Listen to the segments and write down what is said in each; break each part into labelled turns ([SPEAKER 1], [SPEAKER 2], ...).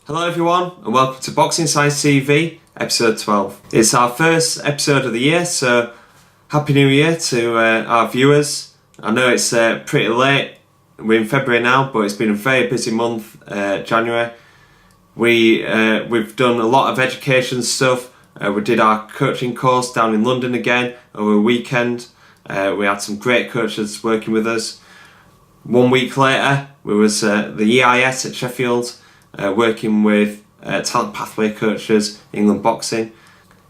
[SPEAKER 1] Hello everyone and welcome to Boxing Science TV, episode 12. It's our first episode of the year, so Happy New Year to our viewers. I know it's pretty late, we're in February now, but it's been a very busy month, January. We've done a lot of education stuff. We did our coaching course down in London again over a weekend. We had some great coaches working with us. 1 week later, we was the EIS at Sheffield, working with talent pathway coaches, England Boxing.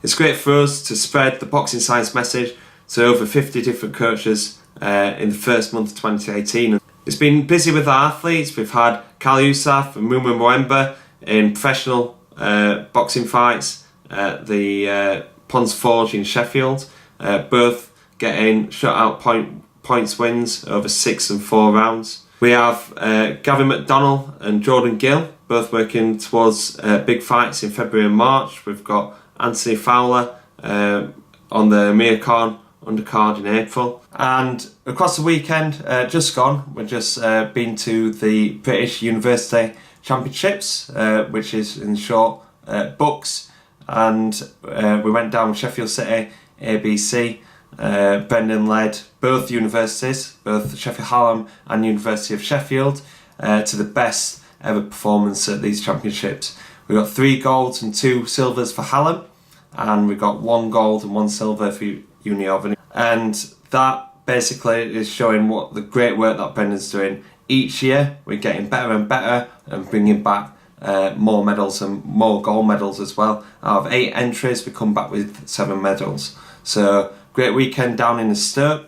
[SPEAKER 1] It's great for us to spread the boxing science message to over 50 different coaches in the first month of 2018. It's been busy with our athletes. We've had Kal Yousaf and Muma Mwemba in professional boxing fights at the Ponds Forge in Sheffield, both getting shutout points wins over 6 and 4 rounds. We have Gavin McDonnell and Jordan Gill, both working towards big fights in February and March. We've got Anthony Fowler on the Amir Khan undercard in April. And across the weekend, just gone, we've just been to the British University Championships, which is in short BUCS, and we went down with Sheffield City, ABC. Brendan led both universities, both Sheffield Hallam and University of Sheffield, to the best ever performance at these championships. We got 3 golds and 2 silvers for Hallam, and we got 1 gold and 1 silver for Uni of. And that basically is showing what the great work that Brendan's doing. Each year we're getting better and better and bringing back more medals and more gold medals as well. Out of 8 entries we come back with 7 medals. So great weekend down in the Stoke.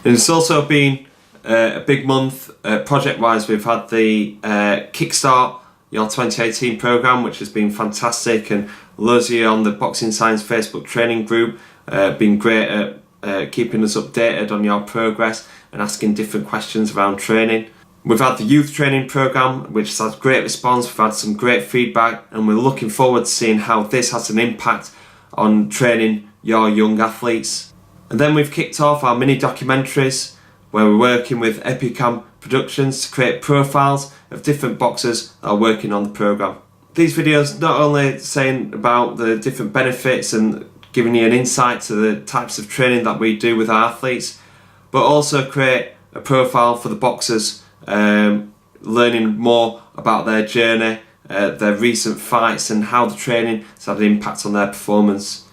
[SPEAKER 1] And it's also been a big month project wise. We've had the Kickstart Your 2018 programme, which has been fantastic, and loads of you on the Boxing Science Facebook training group been great at keeping us updated on your progress and asking different questions around training. We've had the youth training programme, which has had great response. We've had some great feedback, and we're looking forward to seeing how this has an impact on training your young athletes. And then we've kicked off our mini documentaries, where we're working with Epicam Productions to create profiles of different boxers that are working on the programme. These videos not only saying about the different benefits and giving you an insight to the types of training that we do with our athletes, but also create a profile for the boxers, learning more about their journey, their recent fights, and how the training has had an impact on their performance.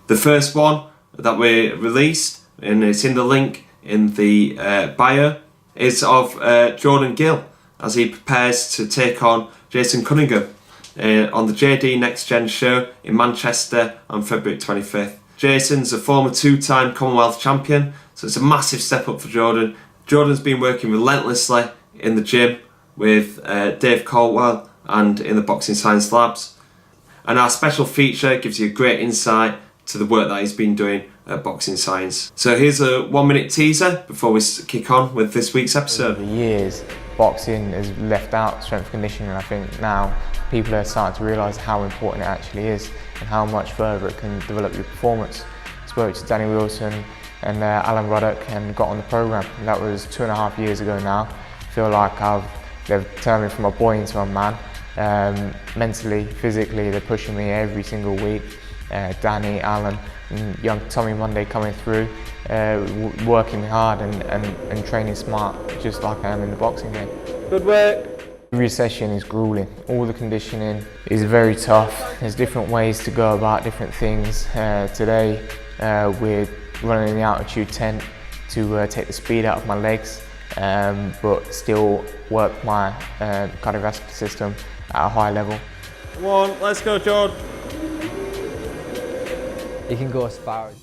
[SPEAKER 1] The first one that we released, and it's in the link in the bio, is of Jordan Gill as he prepares to take on Jason Cunningham on the JD Next Gen show in Manchester on February 25th. Jason's a former 2-time Commonwealth champion, so it's a massive step up for Jordan. Jordan's been working relentlessly in the gym with Dave Caldwell and in the Boxing Science Labs. And our special feature gives you a great insight to the work that he's been doing at Boxing Science. So here's a 1-minute teaser before we kick on with this week's episode.
[SPEAKER 2] For years, boxing has left out strength and conditioning, and I think now people are starting to realise how important it actually is and how much further it can develop your performance. I spoke to Danny Wilson and Alan Ruddock and got on the programme. That was 2.5 years ago now. I feel like they've turned me from a boy into a man. Mentally, physically, they're pushing me every single week. Danny, Alan, and young Tommy Monday coming through, working hard and training smart, just like I am in the boxing game.
[SPEAKER 1] Good work.
[SPEAKER 2] Every session is grueling. All the conditioning is very tough. There's different ways to go about different things. Today we're running in the altitude tent to take the speed out of my legs, but still work my cardiovascular system at a high level.
[SPEAKER 1] Come on, let's go, Jordan.
[SPEAKER 3] You can go as far as...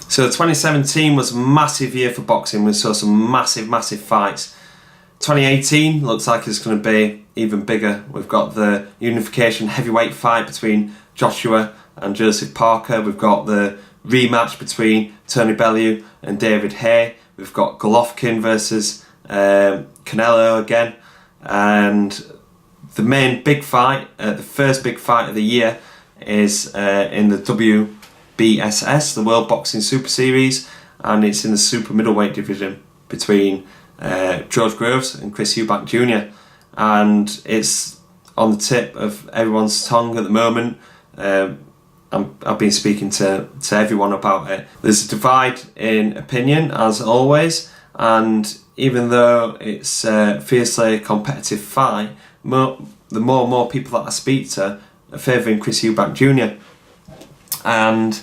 [SPEAKER 1] So 2017 was a massive year for boxing. We saw some massive fights. 2018 looks like it's going to be even bigger. We've got the unification heavyweight fight between Joshua and Joseph Parker. We've got the rematch between Tony Bellew and David Hay. We've got Golovkin versus Canelo again. And the main big fight, the first big fight of the year, is in the WBSS, the World Boxing Super Series, and it's in the super middleweight division between George Groves and Chris Eubank Jr. And it's on the tip of everyone's tongue at the moment. I've been speaking to everyone about it. There's a divide in opinion, as always, and even though it's a fiercely competitive fight, the more and more people that I speak to are favouring Chris Eubank Jr. And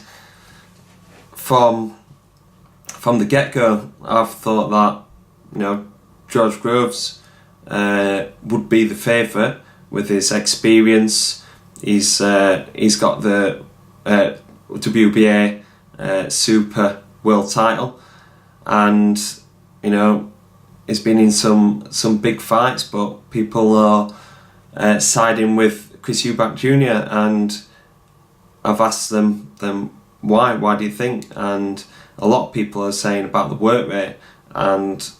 [SPEAKER 1] from the get-go, I've thought that George Groves would be the favourite with his experience. He's got the WBA Super World title, and he's been in some big fights, but people are siding with Chris Eubank Jr. and I've asked them why do you think, and a lot of people are saying about the work rate, and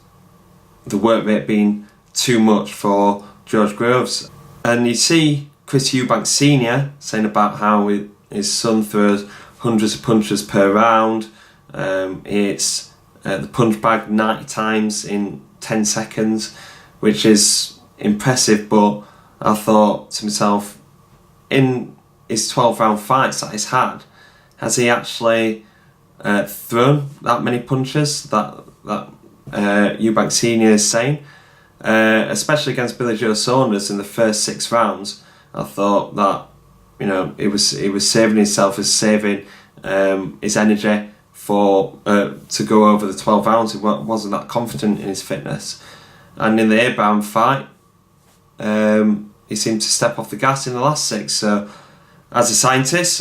[SPEAKER 1] the work rate being too much for George Groves. And you see Chris Eubank Sr. saying about how his son throws hundreds of punches per round. It's the punch bag 90 times in 10 seconds, which is impressive, but I thought to myself, in his 12 round fights that he's had, has he actually thrown that many punches that Eubank Sr. is saying? Especially against Billy Joe Saunders in the first 6 rounds, I thought that he was saving himself, as saving his energy for to go over the 12 rounds. He wasn't that confident in his fitness, and in the Eubank fight, he seemed to step off the gas in the last 6. So, as a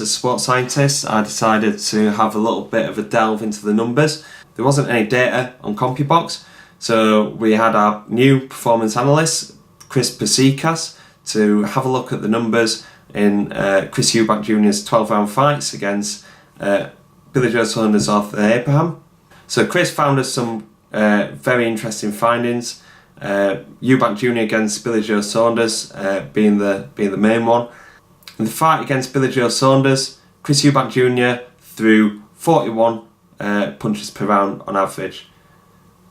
[SPEAKER 1] sports scientist, I decided to have a little bit of a delve into the numbers. There wasn't any data on CompuBox, so we had our new performance analyst, Chris Pasikas, to have a look at the numbers in Chris Eubank Jr.'s 12 round fights against Billy Joe Saunders, Arthur Abraham. So Chris found us some very interesting findings. Eubank Jr. against Billy Joe Saunders being the main one. In the fight against Billy Joe Saunders, Chris Eubank Jr. threw 41 punches per round on average.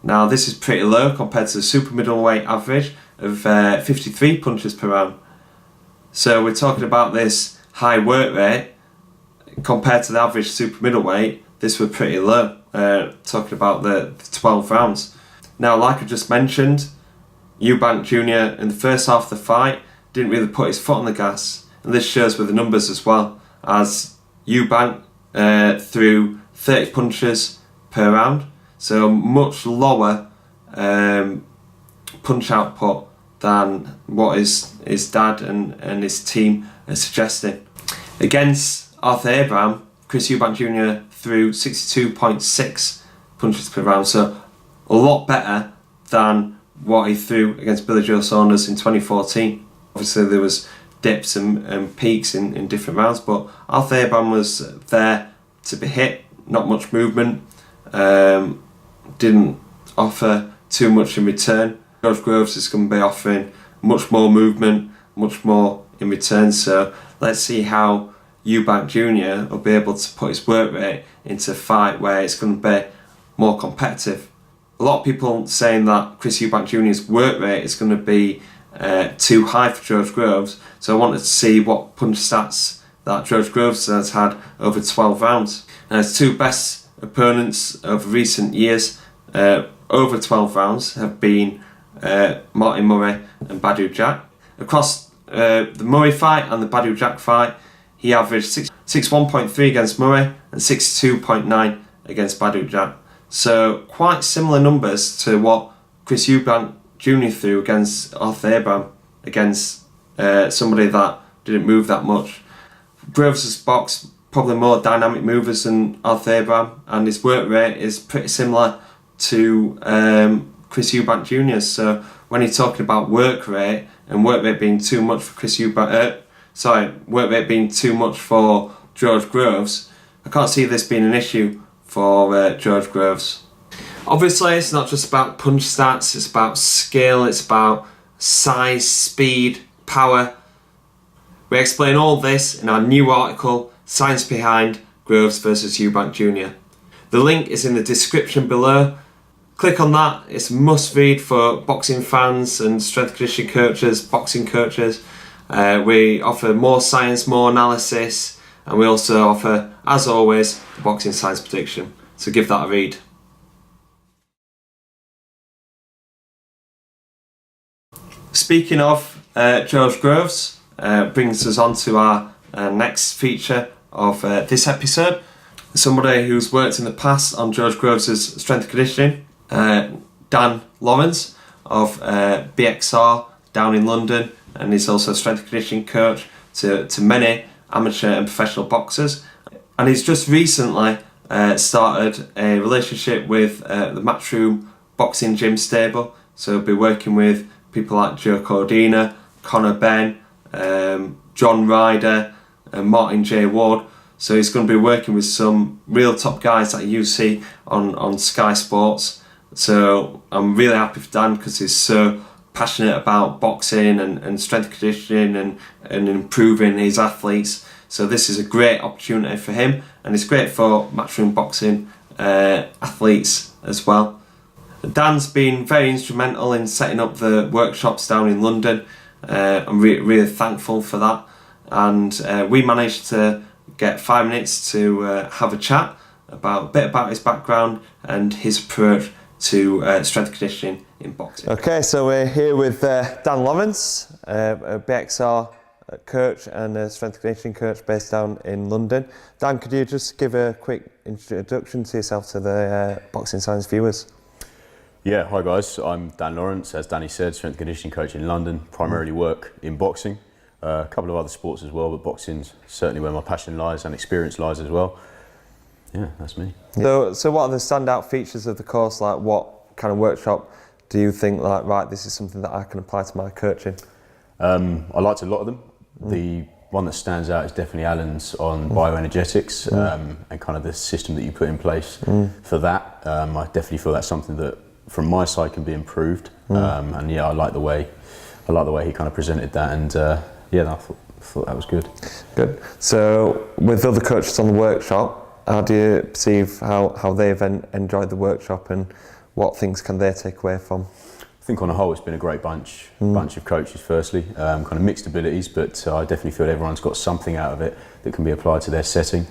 [SPEAKER 1] Now this is pretty low compared to the super middleweight average of 53 punches per round. So we're talking about this high work rate compared to the average super middleweight. This was pretty low, talking about the 12 rounds. Now, like I just mentioned, Eubank Jr. in the first half of the fight didn't really put his foot on the gas, and this shows with the numbers as well, as Eubank threw 30 punches per round, so much lower punch output than what his dad and his team are suggesting. Against Arthur Abraham, Chris Eubank Jr. threw 62.6 punches per round, so a lot better than what he threw against Billy Joe Saunders in 2014. Obviously there was dips and peaks in different rounds, but Arthur Abraham was there to be hit, not much movement, didn't offer too much in return. George Groves is going to be offering much more movement, much more in return, so let's see how Eubank Jr. will be able to put his work rate into a fight where it's going to be more competitive. A lot of people saying that Chris Eubank Jr.'s work rate is going to be too high for George Groves, so I wanted to see what punch stats that George Groves has had over 12 rounds. And his 2 best opponents of recent years over 12 rounds have been Martin Murray and Badou Jack. Across the Murray fight and the Badou Jack fight, he averaged 61.3 against Murray and 62.9 against Badou Jack. So quite similar numbers to what Chris Eubank Jr. threw against Arthur Abraham, against somebody that didn't move that much. Groves' box probably more dynamic movers than Arthur Abraham, and his work rate is pretty similar to Chris Eubank Jr. So when you're talking about work rate and work rate being too much for work rate being too much for George Groves, I can't see this being an issue for George Groves. Obviously, it's not just about punch stats, it's about skill, it's about size, speed, power. We explain all this in our new article, Science Behind Groves vs Eubank Jr. The link is in the description below. click on that. It's a must read for boxing fans and strength conditioning coaches, boxing coaches. We offer more science, more analysis, and we also offer, as always, the boxing science prediction. So give that a read. Speaking of George Groves, brings us on to our next feature of this episode. Somebody who's worked in the past on George Groves' strength conditioning, Dan Lawrence of BXR down in London, and he's also a strength conditioning coach to many amateur and professional boxers. And he's just recently started a relationship with the Matchroom Boxing Gym Stable. So he'll be working with people like Joe Cordina, Conor Benn, John Ryder, and Martin J. Ward. So he's going to be working with some real top guys that you see on Sky Sports. So I'm really happy for Dan because he's so passionate about boxing and strength conditioning and improving his athletes. So this is a great opportunity for him, and it's great for Matchroom Boxing athletes as well. Dan's been very instrumental in setting up the workshops down in London. I'm really thankful for that, and we managed to get 5 minutes to have a chat about a bit about his background and his approach to strength conditioning in boxing. Okay, so we're here with Dan Lawrence, a BXR coach and a strength conditioning coach based down in London. Dan, could you just give a quick introduction to yourself to the Boxing Science viewers?
[SPEAKER 4] Yeah, hi guys, I'm Dan Lawrence, as Danny said, strength conditioning coach in London, primarily work in boxing, a couple of other sports as well, but boxing's certainly where my passion lies and experience lies as well. Yeah, that's me.
[SPEAKER 1] So what are the standout features of the course? Like, what kind of workshop do you think, like, right, this is something that I can apply to my coaching?
[SPEAKER 4] I liked a lot of them. The one that stands out is definitely Alan's on bioenergetics and kind of the system that you put in place for that. I definitely feel that's something that from my side can be improved. And yeah, I like the way he kind of presented that, and yeah, I thought that was good. Good.
[SPEAKER 1] So with other coaches on the workshop, how do you perceive how they've enjoyed the workshop, and what things can they take away from?
[SPEAKER 4] I think on a whole it's been a great bunch of coaches firstly, kind of mixed abilities, but I definitely feel everyone's got something out of it that can be applied to their setting.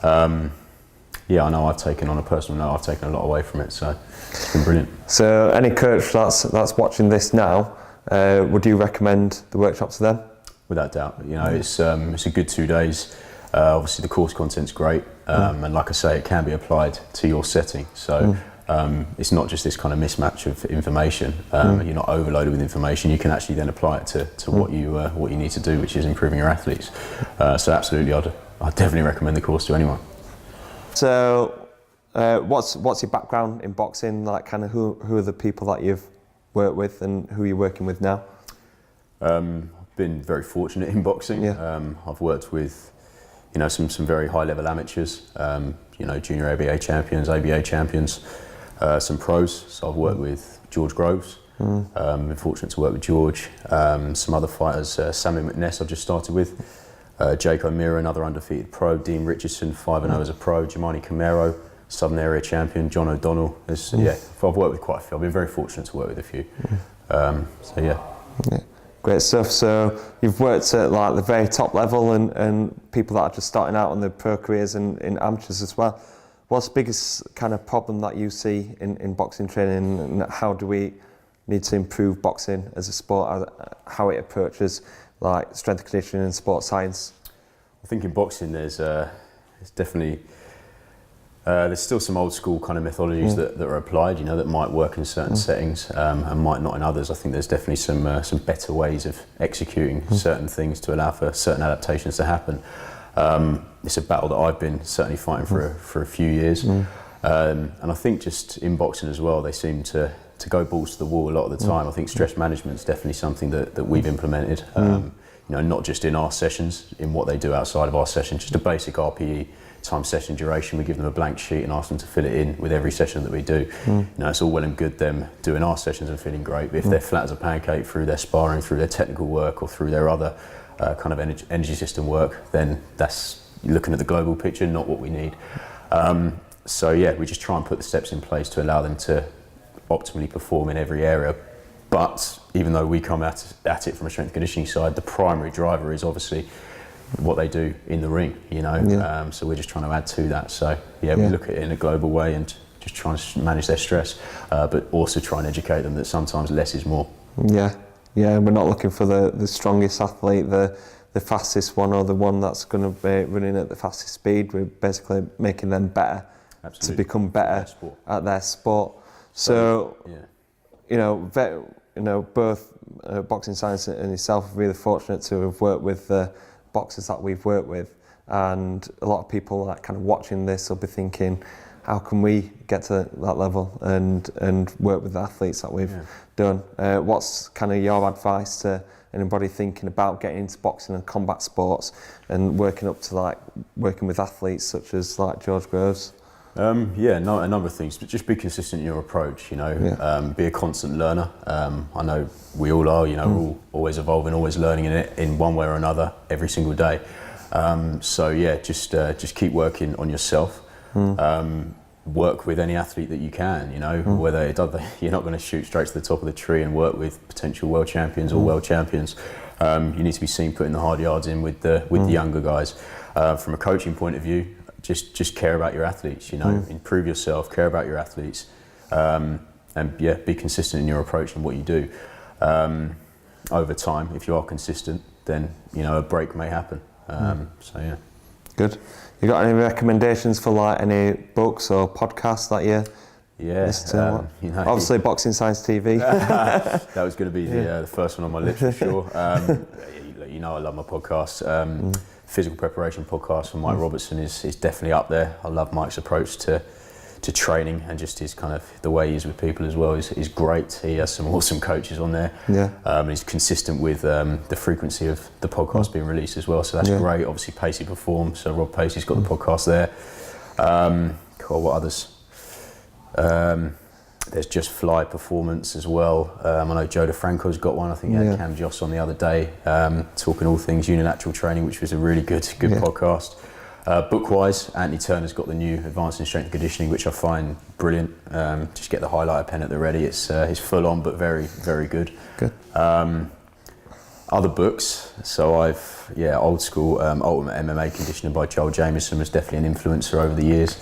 [SPEAKER 4] Yeah, I know I've taken, on a personal note, I've taken a lot away from it, so it's been brilliant. So any coach that's watching this now, would you recommend the workshop to them? Without doubt, you know, it's a good 2 days. Obviously the course content's great, and like I say, it can be applied to your setting. So it's not just this kind of mismatch of information. You're not overloaded with information. You can actually then apply it to what you need to do, which is improving your athletes. So absolutely, I'd definitely recommend the course to anyone. So what's your background in boxing? Like, kind of who are the people that you've worked with and who you're working with now? I've been very fortunate in boxing. Yeah. I've worked with, you know, some very high level amateurs, you know, junior ABA champions, ABA champions, some pros. So I've worked with George Groves. Been fortunate to work with George. Some other fighters, Sammy McNess I've just started with. Jake O'Meara, another undefeated pro. Dean Richardson, 5-0 as a pro. Jimani Camaro, Southern Area champion. John O'Donnell. Yeah, I've worked with quite a few. I've been very fortunate to work with a few. So yeah. Great stuff. So you've worked at like the very top level and people that are just starting out on their pro careers and in amateurs as well. What's the biggest kind of problem that you see in boxing training, and how do we need to improve boxing as a sport, how it approaches like strength conditioning and sports science? I think in boxing there's definitely there's still some old school kind of methodologies that are applied, you know, that might work in certain settings and might not in others. I think there's definitely some better ways of executing certain things to allow for certain adaptations to happen. It's a battle that I've been certainly fighting for a few years, and I think just in boxing as well, they seem to go balls to the wall a lot of the time. I think stress management is definitely something that we've implemented. You know, not just in our sessions, in what they do outside of our sessions, just a basic RPE. Time session duration, we give them a blank sheet and ask them to fill it in with every session that we do. You know, it's all well and good them doing our sessions and feeling great, but if they're flat as a pancake through their sparring, through their technical work, or through their other kind of energy system work, then that's looking at the global picture, not what we need. So yeah, we just try and put the steps in place to allow them to optimally perform in every area. But even though we come at it from a strength and conditioning side, the primary driver is obviously what they do in the ring, you know.
[SPEAKER 2] Yeah.
[SPEAKER 4] So we're just trying to add to that. So we look at it in a global way and just trying to manage their stress, but also try and educate them that sometimes less is more.
[SPEAKER 2] Yeah, we're not looking for the strongest athlete, the fastest one, or the one that's going to be running at the fastest speed. We're basically making them better.
[SPEAKER 4] Absolutely.
[SPEAKER 2] To become better at their sport. So you know, both Boxing Science and yourself are really fortunate to have worked with the boxers that we've worked with, and a lot of people like kind of watching this will be thinking, how can we get to that level and work with the athletes that we've done? What's kind of your advice to anybody thinking about getting into boxing and combat sports and working up to like working with athletes such as like George Groves?
[SPEAKER 4] A number of things, but just be consistent in your approach, you know, be a constant learner. I know we all are, you know, we're all always evolving, always learning in one way or another every single day. Just keep working on yourself. Work with any athlete that you can, you know, whether you're not going to shoot straight to the top of the tree and work with potential world champions or world champions. You need to be seen putting the hard yards in with the younger guys. From a coaching point of view, just care about your athletes, you know, improve yourself, care about your athletes, and be consistent in your approach and what you do. Over time, if you are consistent, then, you know, a break may happen. Good.
[SPEAKER 2] You got any recommendations for like any books or podcasts that you listen to?
[SPEAKER 4] You know,
[SPEAKER 2] obviously Boxing Science TV.
[SPEAKER 4] That was going to be the first one on my list for sure. You know, I love my podcast. Physical Preparation podcast from Mike Robertson is definitely up there. I love Mike's approach to training, and just his kind of the way he is with people as well is great. He has some awesome coaches on there. He's consistent with the frequency of the podcast being released as well, so that's great. Obviously Pacey Performs, so Rob Pacey's got the podcast there. What others? There's Just Fly Performance as well. I know Joe DeFranco's got one. I think he had Cam Joss on the other day, talking all things unilateral training, which was a really good podcast. Book-wise, Anthony Turner's got the new Advancing Strength and Conditioning, which I find brilliant. Just get the highlighter pen at the ready. It's full on, but very, very good. Other books, so old school Ultimate MMA Conditioning by Joel Jamieson was definitely an influencer over the years.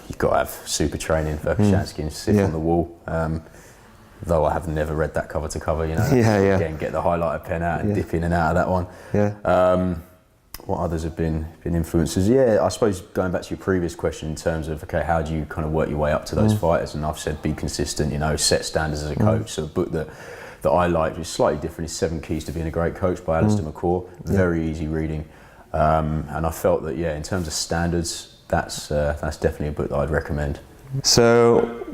[SPEAKER 4] You've got to have super training for Verkhoshansky and sit on the wall. Though I have never read that cover to cover, you know. Again, get the highlighter pen out and dip in and out of that one. What others have been influences? I suppose going back to your previous question in terms of, okay, how do you kind of work your way up to those fighters? And I've said be consistent, you know, set standards as a coach. So a book that I like, which is slightly different, is 7 Keys to Being a Great Coach by Alistair McCaw. Very easy reading. And I felt that, in terms of standards, that's definitely a book that I'd recommend. So,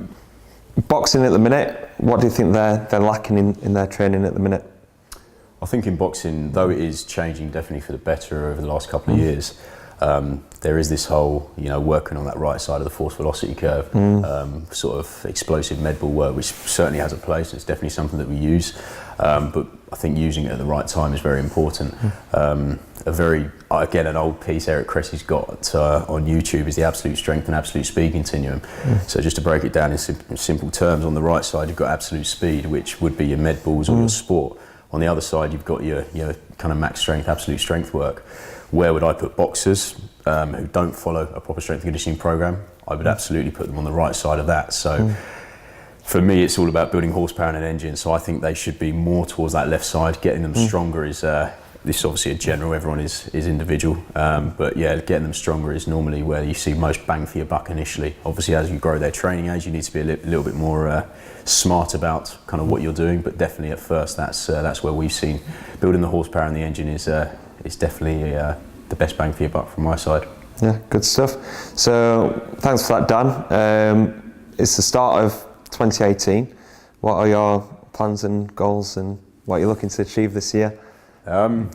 [SPEAKER 2] boxing at the minute, what do you think they're lacking in their training at the minute?
[SPEAKER 4] I think in boxing, though it is changing definitely for the better over the last couple of years, there is this whole, working on that right side of the force velocity curve, sort of explosive med ball work, which certainly has a place. It's definitely something that we use, but I think using it at the right time is very important. An old piece Eric Cressy's got on YouTube is the absolute strength and absolute speed continuum. So just to break it down in simple terms, on the right side you've got absolute speed, which would be your med balls or your sport. On the other side you've got your kind of max strength, absolute strength work. Where would I put boxers who don't follow a proper strength and conditioning program? I would absolutely put them on the right side of that. So for me, it's all about building horsepower in an engine. So I think they should be more towards that left side. Getting them stronger is, this is obviously a general, everyone is individual. But getting them stronger is normally where you see most bang for your buck initially. Obviously, as you grow their training age, you need to be a little bit more smart about kind of what you're doing. But definitely at first, that's where we've seen building the horsepower in the engine is definitely the best bang for your buck from my side.
[SPEAKER 2] Yeah, good stuff. So thanks for that, Dan. It's the start of 2018. What are your plans and goals, and what you're looking to achieve this year?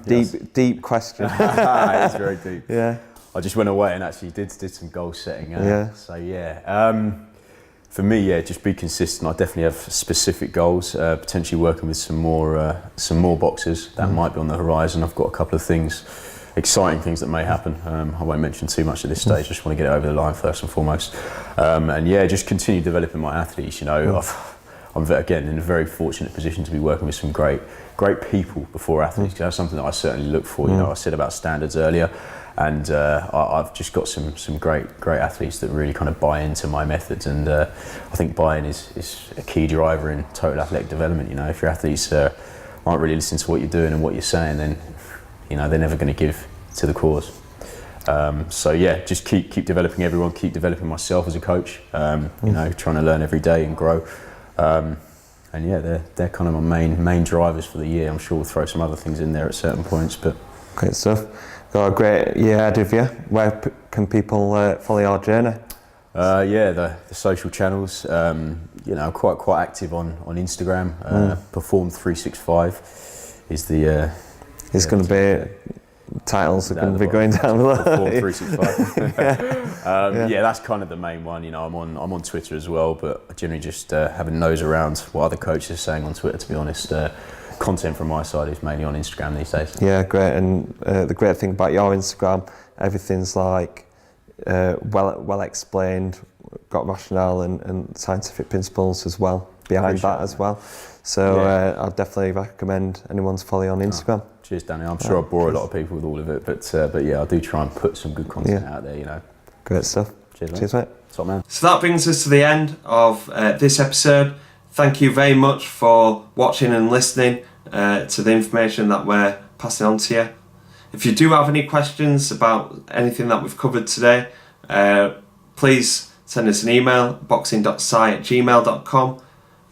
[SPEAKER 2] Deep question.
[SPEAKER 4] It's very deep.
[SPEAKER 2] Yeah.
[SPEAKER 4] I just went away and actually did some goal setting. For me, just be consistent. I definitely have specific goals. Potentially working with some more boxers that might be on the horizon. I've got a couple of things exciting things that may happen. I won't mention too much at this stage. I just want to get it over the line first and foremost. And yeah, just continue developing my athletes. You know, I'm again in a very fortunate position to be working with some great people before athletes. That's something that I certainly look for. You know, I said about standards earlier, and I've just got some great athletes that really kind of buy into my methods. And I think buy-in is a key driver in total athletic development. You know, if your athletes aren't really listening to what you're doing and what you're saying, then you know they're never going to give to the cause. So yeah, just keep developing everyone, keep developing myself as a coach. You know, trying to learn every day and grow. And yeah, they're kind of my main drivers for the year. I'm sure we'll throw some other things in there at certain points, but
[SPEAKER 5] great stuff. Got a great year ahead of you. Where can people follow your journey?
[SPEAKER 4] Yeah, the social channels. You know, quite active on Instagram. Perform365 is the.
[SPEAKER 5] It's going to be. Titles are going to be going down below.
[SPEAKER 4] Perform365. Yeah, that's kind of the main one. You know, I'm on Twitter as well, but I generally just having nose around what other coaches are saying on Twitter. To be honest, content from my side is mainly on Instagram these days.
[SPEAKER 5] Yeah, great. And the great thing about your Instagram, everything's like well explained, got rationale and scientific principles as well behind that as well. So I'd definitely recommend anyone to follow you on Instagram.
[SPEAKER 4] Cheers, Danny. I'm sure I bore a lot of people with all of it, but yeah, I do try and put some good content out there. You know.
[SPEAKER 5] Great stuff. Cheers, mate.
[SPEAKER 4] Top man.
[SPEAKER 1] So that brings us to the end of this episode. Thank you very much for watching and listening to the information that we're passing on to you. If you do have any questions about anything that we've covered today, please send us an email, boxing.sci@gmail.com.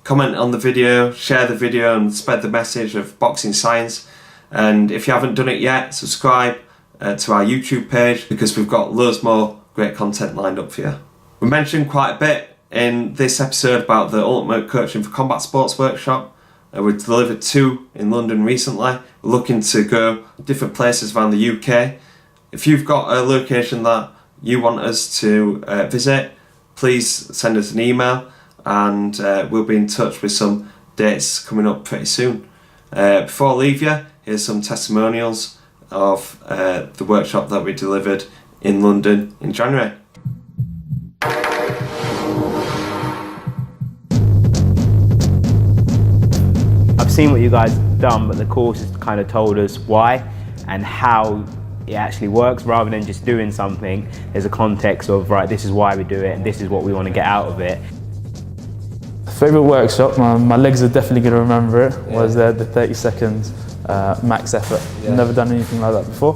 [SPEAKER 1] Comment on the video, share the video and spread the message of boxing science. And if you haven't done it yet, subscribe to our YouTube page because we've got loads more great content lined up for you. We mentioned quite a bit in this episode about the Ultimate Coaching for Combat Sports workshop. We've delivered 2 in London recently. We're looking to go different places around the UK. If you've got a location that you want us to visit, please send us an email and we'll be in touch with some dates coming up pretty soon. Before I leave you, here's some testimonials of the workshop that we delivered in London in January.
[SPEAKER 6] I've seen what you guys have done, but the course has kind of told us why and how it actually works. Rather than just doing something, there's a context of, right, this is why we do it and this is what we want to get out of it.
[SPEAKER 7] Favourite workshop, my legs are definitely going to remember it, was the 30 seconds max effort. Never done anything like that before.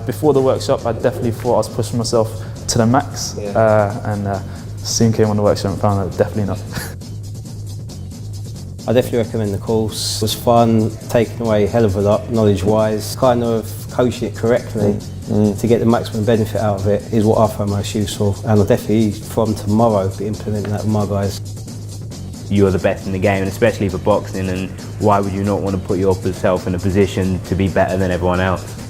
[SPEAKER 7] Before the workshop, I definitely thought I was pushing myself to the max, and soon came on the workshop and found that definitely not.
[SPEAKER 3] I definitely recommend the course. It was fun, taking away a hell of a lot knowledge-wise. Kind of coaching it correctly to get the maximum benefit out of it is what I find most useful, and I'll definitely from tomorrow be implementing that with my guys.
[SPEAKER 6] You're the best in the game, and especially for boxing, and why would you not want to put yourself in a position to be better than everyone else?